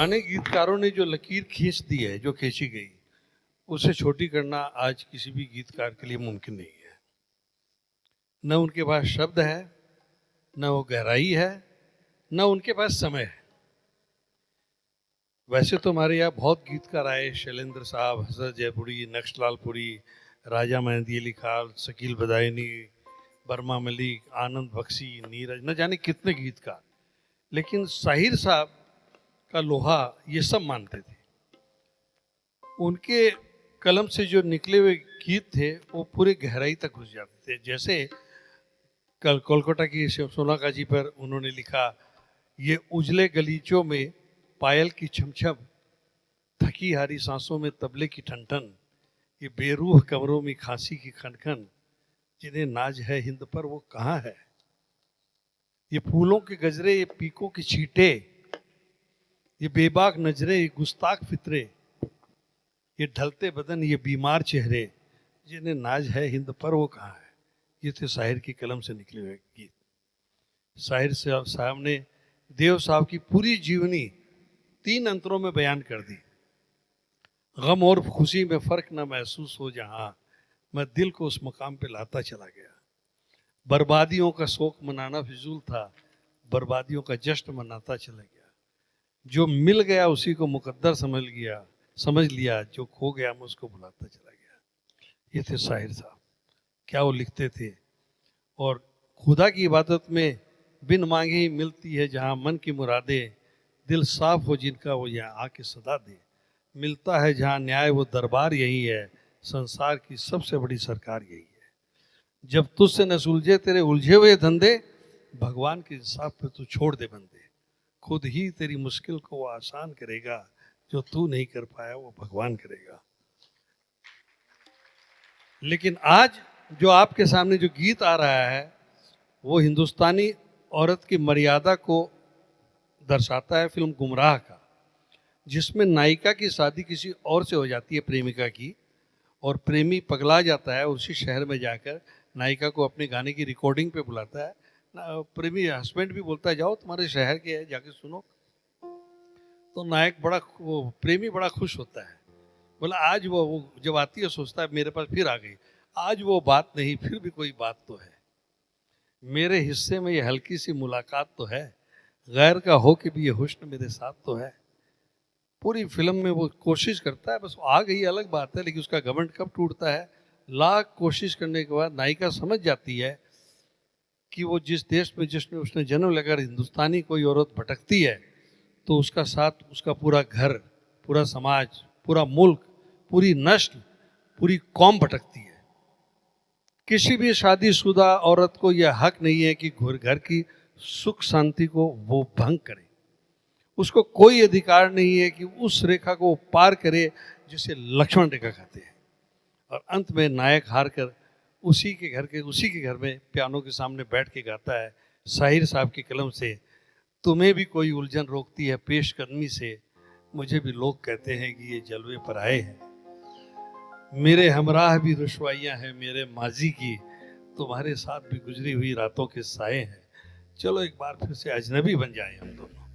पुराने गीतकारों ने जो लकीर खींच दी है, जो खींची गई, उसे छोटी करना आज किसी भी गीतकार के लिए मुमकिन नहीं है। न उनके पास शब्द है, न वो गहराई है, न उनके पास समय है। वैसे तो हमारे यहाँ बहुत गीतकार आए, शैलेंद्र साहब, हसरत जयपुरी, नक्शलालपुरी, राजा मेहंदी अली खान, शकील बदायनी, बर्मा मलिक, आनंद बख्शी, नीरज, न जाने कितने गीतकार। लेकिन साहिर साहब का लोहा ये सब मानते थे। उनके कलम से जो निकले हुए गीत थे वो पूरे गहराई तक घुस जाते थे। जैसे कल कोलकाता की सोनाका जी पर उन्होंने लिखा, ये उजले गलीचों में पायल की छमछम, थकी हारी सांसों में तबले की ठनठन, ये बेरूह कमरों में खांसी की खनखन, जिन्हें नाज है हिंद पर वो कहाँ है। ये फूलों के गजरे, ये पीकों की छींटे, ये बेबाक नजरे, ये गुस्ताख फितरे, ये ढलते बदन, ये बीमार चेहरे, जिन्हें नाज है हिंद पर वो कहाँ है। ये थे शाहिर की कलम से निकले हुए गीत। शाहिर साहब ने देव साहब की पूरी जीवनी 3 अंतरों में बयान कर दी। गम और खुशी में फर्क न महसूस हो जहां, मैं दिल को उस मकाम पे लाता चला गया। बर्बादियों का शोक मनाना फिजूल था, बर्बादियों का जश्न मनाता चला गया। जो मिल गया उसी को मुकद्दर समझ लिया, जो खो गया मैं उसको भुलाता चला गया। ये थे शाहिर साहब। क्या वो लिखते थे। और खुदा की इबादत में बिन मांगे ही मिलती है जहाँ मन की मुरादें, दिल साफ हो जिनका वो यहाँ आके सदा दे। मिलता है जहाँ न्याय वो दरबार यही है, संसार की सबसे बड़ी सरकार यही है। जब तुझसे न सुलझे तेरे उलझे हुए धंधे, भगवान के इंसाफ पे तू छोड़ दे बंदे। खुद ही तेरी मुश्किल को वो आसान करेगा, जो तू नहीं कर पाया वो भगवान करेगा। लेकिन आज जो आपके सामने जो गीत आ रहा है वो हिंदुस्तानी औरत की मर्यादा को दर्शाता है, फिल्म गुमराह का, जिसमें नायिका की शादी किसी और से हो जाती है, प्रेमिका की, और प्रेमी पगला जाता है। उसी शहर में जाकर नायिका को अपने गाने की रिकॉर्डिंग पे बुलाता है। प्रेमी हस्बैंड भी बोलता है जाओ तुम्हारे शहर के है जाके सुनो। तो नायक वो प्रेमी बड़ा खुश होता है। बोला आज वो जब आती है सोचता है मेरे पास फिर आ गई। आज वो बात नहीं, फिर भी कोई बात तो है। मेरे हिस्से में ये हल्की सी मुलाकात तो है, गैर का हो के भी ये हुस्न मेरे साथ तो है। पूरी फिल्म में वो कोशिश करता है, बस आ गई अलग बात है, लेकिन उसका घमंड कब टूटता है। लाख कोशिश करने के बाद नायिका समझ जाती है कि वो जिस देश में जिसमें उसने जन्म लेकर हिंदुस्तानी कोई औरत भटकती है तो उसका साथ उसका पूरा घर, पूरा समाज, पूरा मुल्क, पूरी नस्ल, पूरी कौम भटकती है। किसी भी शादीशुदा औरत को यह हक नहीं है कि घर की सुख शांति को वो भंग करे। उसको कोई अधिकार नहीं है कि उस रेखा को पार करे जिसे लक्ष्मण रेखा कहते हैं। और अंत में नायक हार कर उसी के घर में पियानो के सामने बैठ के गाता है शाहिर साहब की कलम से, तुम्हें भी कोई उलझन रोकती है पेशकदमी से, मुझे भी लोग कहते हैं कि ये जलवे पर आए हैं। मेरे हमराह भी रुसवाइयाँ हैं मेरे माजी की, तुम्हारे साथ भी गुजरी हुई रातों के साए हैं। चलो एक बार फिर से अजनबी बन जाए हम दोनों।